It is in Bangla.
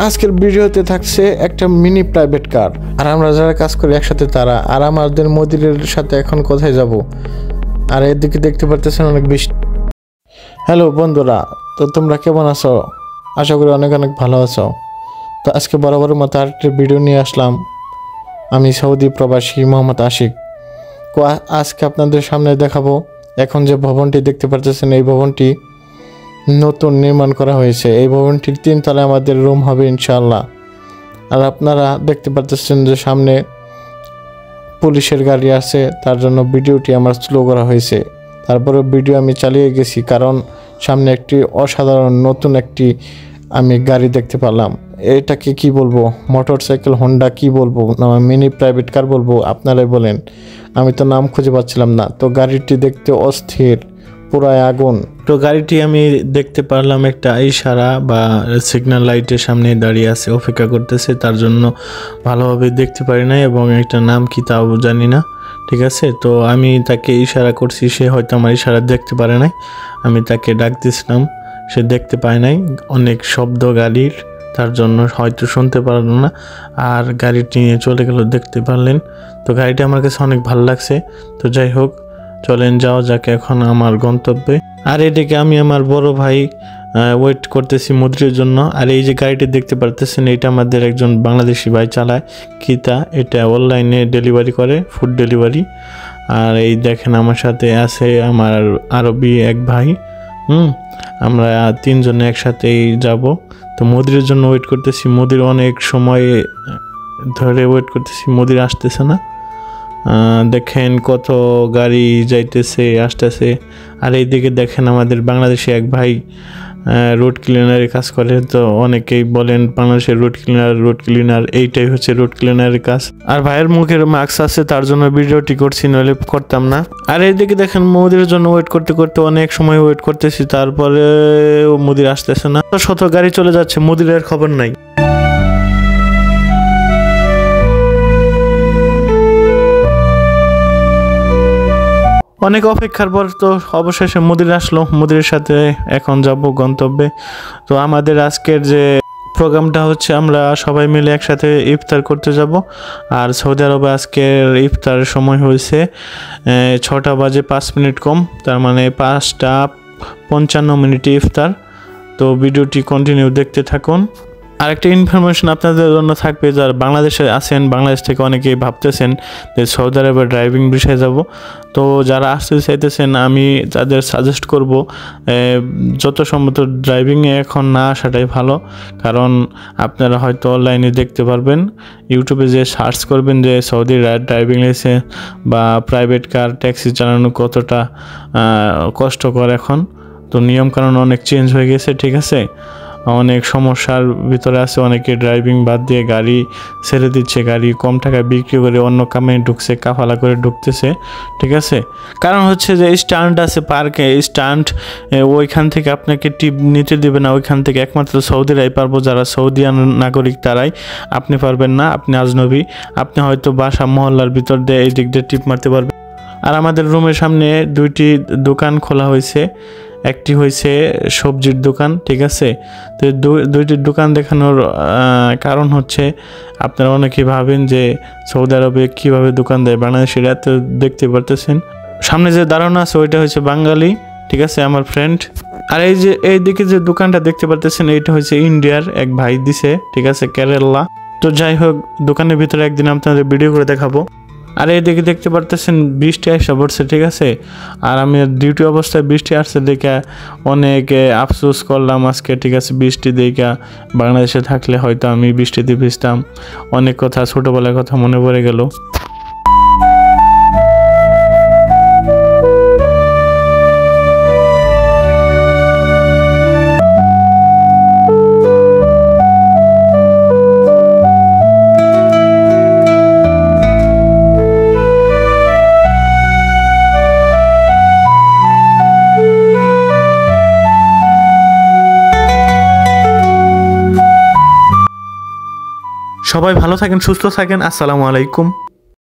আজকের ভিডিওতে থাকছে একটা মিনি প্রাইভেট কার, আর আমরা যারা কাজ করি একসাথে তারা, আর আমাদের মদিরের সাথে এখন কোথায় যাব। আর এদিকে দেখতে পারতেছেন অনেক বৃষ্টি। হ্যালো বন্ধুরা, তো তোমরা কেমন আছো? আশা করি অনেক অনেক ভালো আছো। তো আজকে বরাবরের মতো আরেকটি ভিডিও নিয়ে আসলাম। আমি সৌদি প্রবাসী মোহাম্মদ আশিক। তো আজকে আপনাদের সামনে দেখাবো এখন যে ভবনটি দেখতে পারতেছেন, এই ভবনটি নতুন নির্মাণ করা হয়েছে। এই ভবনটির 3 তলায় আমাদের রুম হবে ইনশাআল্লাহ। আর আপনারা দেখতে পারতেছেন যে সামনে পুলিশের গাড়ি আছে, তার জন্য ভিডিওটি আমার স্লো করা হয়েছে। তারপরে ভিডিও আমি চালিয়ে গেছি, কারণ সামনে একটি অসাধারণ নতুন একটি আমি গাড়ি দেখতে পেলাম। এটাকে কি বলবো, মোটরসাইকেল, হোন্ডা কি বলবো না মিনি প্রাইভেট কার বলবো, আপনারাই বলেন। আমি তো নাম খুঁজে পাচ্ছিলাম না। তো গাড়িটি দেখতে অস্থির, পুরাই আগুন। তো গাড়িটি আমি দেখতে পারলাম একটা ইশারা বা সিগন্যাল লাইটের সামনে দাঁড়িয়ে আছে, অপেক্ষা করতেছে, তার জন্য ভালোভাবে দেখতে পারি না এবং একটা নাম কি তাও জানি না। ঠিক আছে, তো আমি তাকে ইশারা করছি, সে হয়তো আমার ইশারা দেখতে পারে নাই। আমি তাকে ডাক দিয়েছিলাম, সে দেখতে পায় নাই। অনেক শব্দ গাড়ির, তার জন্য হয়তো শুনতে পারলো না, আর গাড়িটি নিয়ে চলে গেল। দেখতে পারলেন তো গাড়িটা আমার কাছে অনেক ভালো লাগছে। তো যাই হোক, চলেন যাওয়া যাক এখন আমার গন্তব্যে। আর এদিকে আমি আমার বড় ভাই ওয়েট করতেছি মুদ্রির জন্য। আর এই যে গাড়িটি দেখতে পারতেছেন, এটা আমাদের একজন বাংলাদেশি ভাই চালায়, কিতা। এটা অনলাইনে ডেলিভারি করে, ফুড ডেলিভারি। আর এই দেখেন আমার সাথে আছে আমার আরবি এক ভাই। আমরা 3 জনে একসাথেই যাব। তো মুদ্রির জন্য ওয়েট করতেছি। মুদির অনেক সময় ধরে ওয়েট করতেছি, মুদির আসতেছে না। দেখেন কত গাড়ি যাইতেছে আসতেছে। আর এইদিকে দেখেন আমাদের বাংলাদেশি এক ভাই রোড ক্লিনারের কাজ করে। তো অনেকেই বলেন বাংলাদেশের রোড ক্লিনার এইটাই হচ্ছে রোড ক্লিনারের কাজ। আর ভাইয়ের মুখের মাস্ক আছে, তার জন্য ভিডিওটি করছি, নইলে করতাম না। আর এইদিকে দেখেন মুদির জন্য ওয়েট করতে করতে অনেক সময় ওয়েট করতেছি, তারপরে মুদির আসতেছে না। শত গাড়ি চলে যাচ্ছে, মুদিরের খবর নাই। অনেক অপেক্ষার পর তো অবশেষে মুদির আসলো। মুদিরের সাথে এখন যাব গন্তব্যে। তো আমাদের আজকের যে প্রোগ্রামটা হচ্ছে, আমরা সবাই মিলে একসাথে ইফতার করতে যাব। আর সৌদি আরবে আজকের ইফতারের সময় হয়েছে 6টা বাজে 5 মিনিট কম, তার মানে 5টা 55 ইফতার। তো ভিডিওটি কন্টিনিউ দেখতে থাকুন। আরেকটা ইনফরমেশন আপনাদের জন্য থাকবে, যারা বাংলাদেশে আছেন, বাংলাদেশ থেকে অনেকেই ভাবতেছেন যে সৌদি আরবে ড্রাইভিং বিষয়ে যাব। তো যারা আসতে চাইতেছেন, আমি তাদের সাজেস্ট করব যত সম্ভব ড্রাইভিংয়ে এখন না আসাটাই ভালো। কারণ আপনারা হয়তো অনলাইনে দেখতে পারবেন, ইউটিউবে যে সার্চ করবেন যে সৌদি ড্রাইভিং লাইসেন্স বা প্রাইভেট কার, ট্যাক্সি চালানো কতটা কষ্টকর এখন। তো নিয়মকানুন অনেক চেঞ্জ হয়ে গেছে, ঠিক আছে। অনেক সমস্যার ভিতরে আছে, অনেকে ড্রাইভিং বাদ দিয়ে গাড়ি ছেড়ে দিচ্ছে, গাড়ি কম টাকায় বিক্রি করে অন্য কামে ঢুকছে, কাফালা করে ঢুকতেছে, ঠিক আছে। কারণ হচ্ছে যে স্ট্যান্ড আছে পার্কে, স্ট্যান্ড ওইখান থেকে আপনাকে টিপ নিতে দেবে না। ওইখান থেকে একমাত্র সৌদিরাই পারবো, যারা সৌদিয়ান নাগরিক তারাই। আপনি পারবেন না, আপনি আজনবী। আপনি হয়তো বাসা মহল্লার ভিতর দিয়ে এই দিক দিয়ে টিপ মারতে পারবেন। আর আমাদের রুমের সামনে 2টি দোকান খোলা হয়েছে। একটি হয়েছে সবজির দোকান, ঠিক আছে। তো 2টি দোকান দেখানোর কারণ হচ্ছে, আপনারা অনেকেই ভাবেন যে সৌদি আরবে কীভাবে দোকান দেয় বাংলাদেশিরা। তো দেখতে পারতেছেন সামনে যে দাঁড়ানো আছে, ওইটা হচ্ছে বাঙালি, ঠিক আছে, আমার ফ্রেন্ড। আর এই যে এইদিকে যে দোকানটা দেখতে পারতেছেন, এইটা হচ্ছে ইন্ডিয়ার এক ভাই দিছে, ঠিক আছে, কেরালা। তো যাই হোক, দোকানের ভিতরে একদিন আপনাদের ভিডিও করে দেখাবো। আর এইদিকে দেখতে পারতেছেন বৃষ্টি আসা পড়ছে, ঠিক আছে। আর আমি ডিউটি অবস্থায় বৃষ্টি আসছে দেখে অনেক আফসোস করলাম আজকে, ঠিক আছে। বৃষ্টি দেখে বাংলাদেশে থাকলে হয়তো আমি বৃষ্টিতে ভিজতাম। অনেক কথা, ছোটোবেলার কথা মনে পড়ে গেল। সবাই ভালো থাকেন, সুস্থ থাকেন। আসসালামু আলাইকুম।